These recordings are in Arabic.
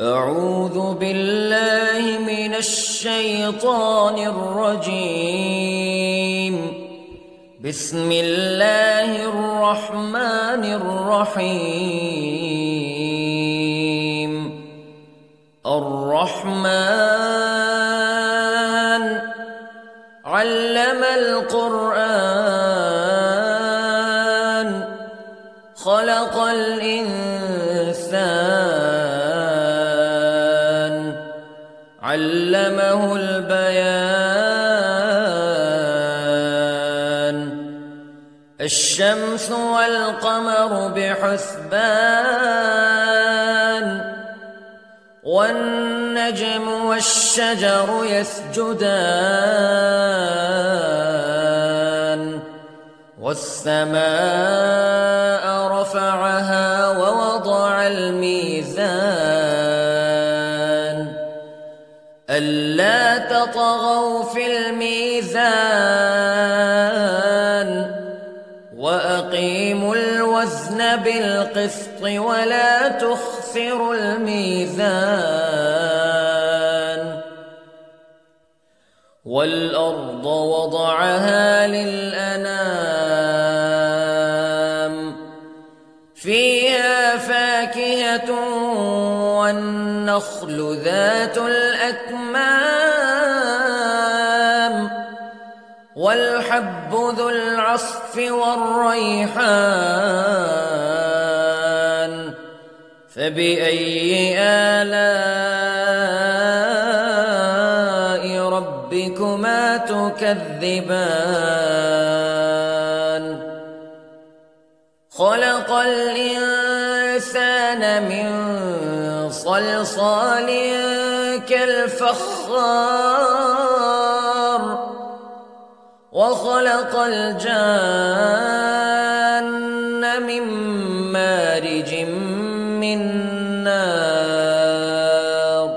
أعوذ بالله من الشيطان الرجيم. بسم الله الرحمن الرحيم. الرحمن علم القرآن خلق الإنسان علمه البيان. الشمس والقمر بحسبان والنجم والشجر يسجدان والسماء رفعها ووضع الميزان ألا تطغوا في الميزان وأقيموا الوزن بالقسط ولا تخسروا الميزان. والأرض وضعها للأنام فيها فاكهة والنخل ذات الأكمام والحب ذو العصف والريحان فبأي آلاء ربكما تكذبان. خلق الإنسان من صلصال كالفخار وخلق الجان من مارج من نار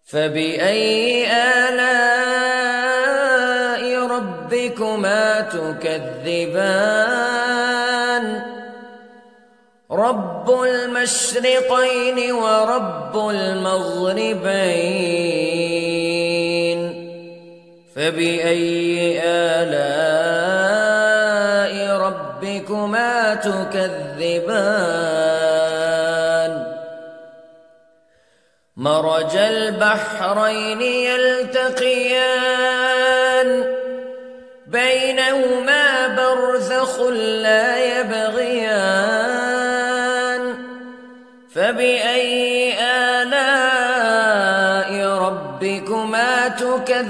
فبأي آلاء ربكما تكذبان. رب المشرقين ورب المغربين فبأي آلاء ربكما تكذبان. مرج البحرين يلتقيان بينهما برزخ لا يبغيان فبأي آلاء ربكما تكذبان.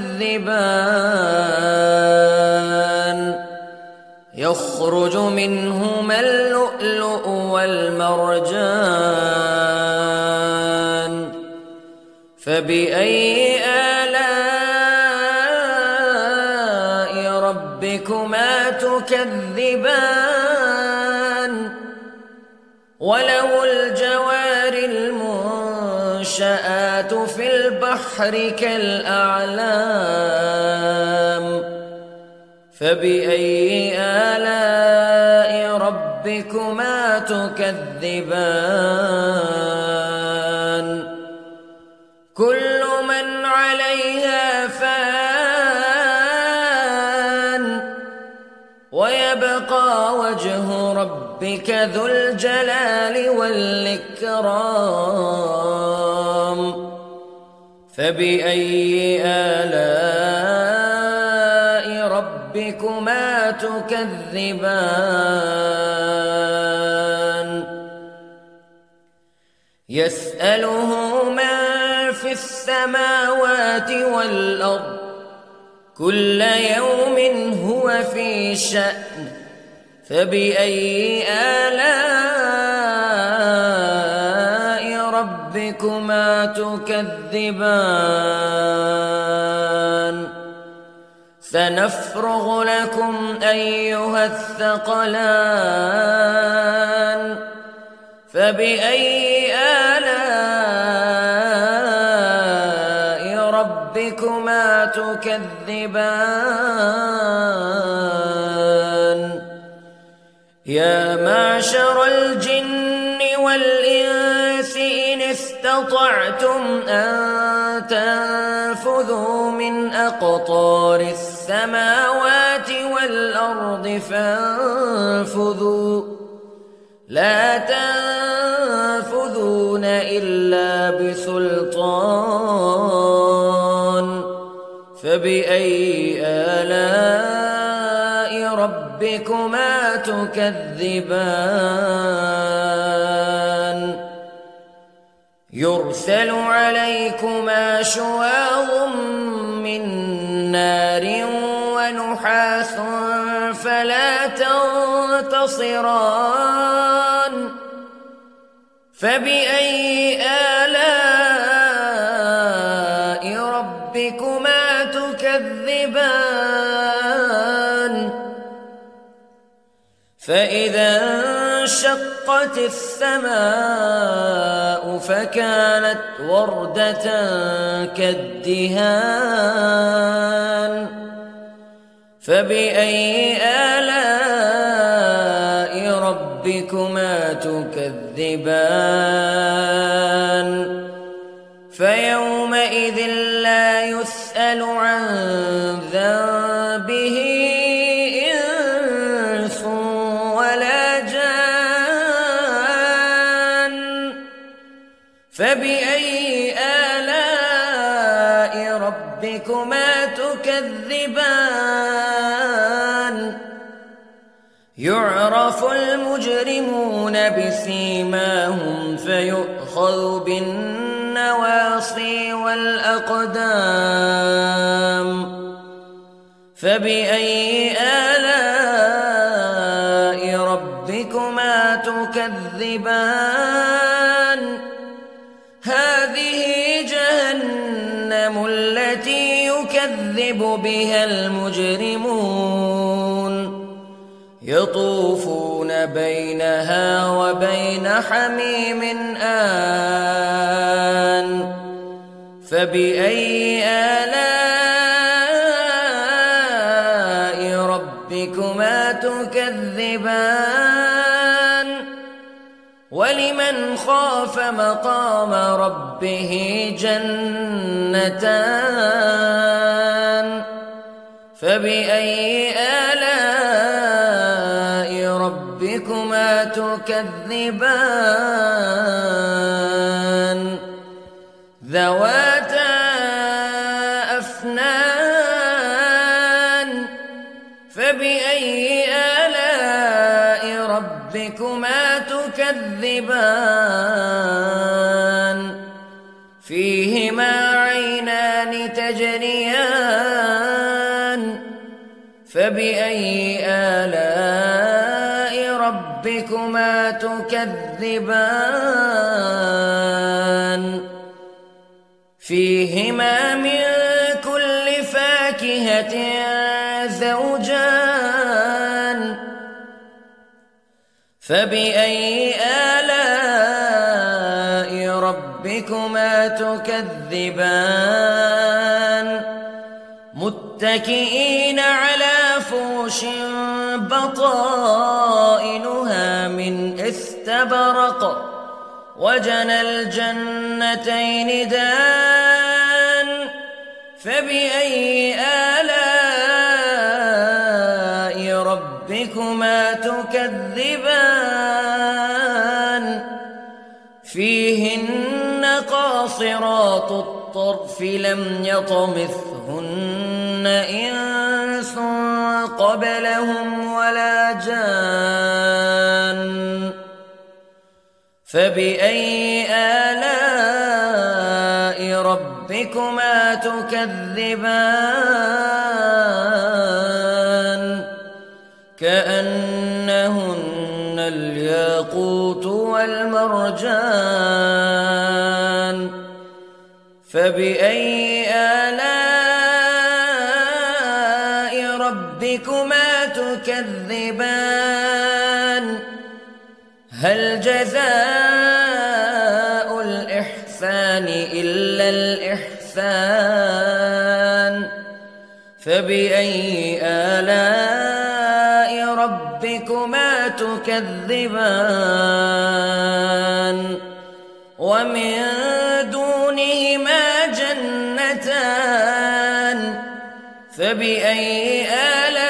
يخرج منهما اللؤلؤ والمرجان فبأي آلاء ربكما تكذبان. وله الجوار المنشآت في البحر كالأعلام فبأي آلاء ربكما تكذبان. كل من عليها فان ويبقى وجه ربك ذو الجلال والإكرام فبأي آلاء ربكما تكذبان. يسأله من في السماوات والأرض كل يوم هو في شأن فبأي آلاء ربكما تكذبان. سنفرغ لكم أيها الثقلان فبأي آلاء ربكما تكذبان. يا معشر الجن والإنس استطعتم أن تنفذوا من أقطار السماوات والأرض فانفذوا لا تنفذون إلا بسلطان فبأي آلاء ربكما تكذبان يرسل عليكما شواظ من نار ونحاس فلا تنتصران فبأي آلاء ربكما تكذبان فإذا انشقت السماء فكانت وردة كالدهان فبأي آلاء ربكما تكذبان فيومئذ لا يسأل عن ذنبه إنس ولا جان فبأي آلاء ربكما تكذبان يعرف المجرمون بسيماهم فيؤخذ بالنواصي والأقدام فبأي آلاء ربكما تكذبان هذه جهنم التي يكذب بها المجرمون يطوفون بينها وبين حميم آن فبأي آلاء ربكما تكذبان ولمن خاف مقام ربه جنتان فبأي آلاء ربكما تكذبان ذواتا أفنان فبأي آلاء ربكما تكذبان فيهما عينان تجريان فبأي آلاء ربكما تكذبان فيهما من كل فاكهة زوجان فبأي آلاء ربكما تكذبان متكئين على فرش بطائنها من استبرق وجنى الجنتين دان فبأي آلاء ربكما تكذبان فيهن قاصرات الطرف لم يطمثهن إنس قبلهم ولا جان فبأي آلاء ربكما تكذبان كأنهن الياقوت والمرجان فبأي آلاء ربكما تكذبان هل جزاء الإحسان إلا الإحسان فبأي آلاء ربكما تكذبان ومن دونهما جنتان فبأي آلاء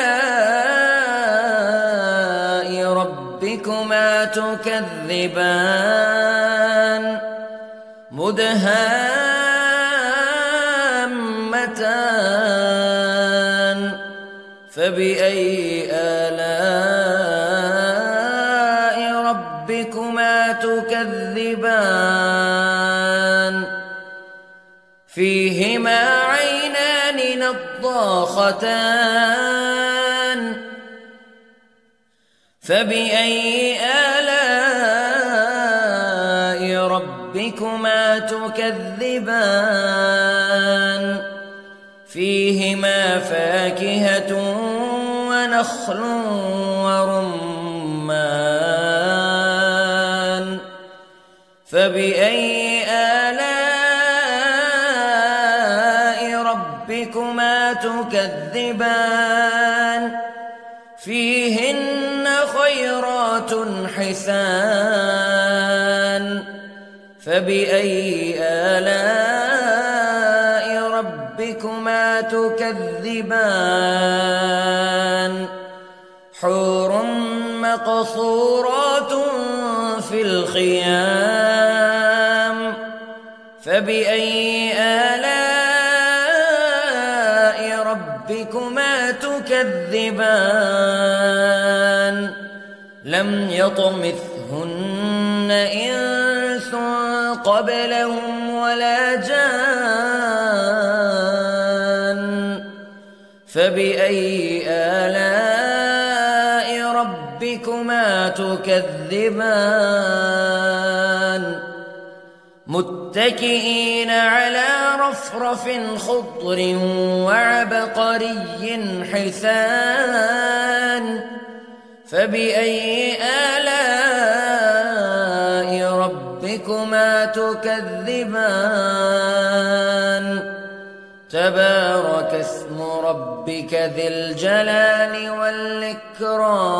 ربكما تكذبان مدهامتان فبأي آلاء ربكما تكذبان فيهما عينان نضاختان فبأي آلاء ربكما تكذبان فيهما فاكهة ونخل ورمان فبأي آلاء ربكما تكذبان فيهن خيرات حسان فبأي آلاء ربكما تكذبان حور مقصورات في الخيام فبأي آلاء ربكما تكذبان لم يطمثهن إنس قبلهم ولا جان فبأي آلاء ربكما تكذبان متكئين على رفرف خضر وعبقري حسان فبأي آلاء ربكما تكذبان تبارك اسم ربك ذي الجلال والإكرام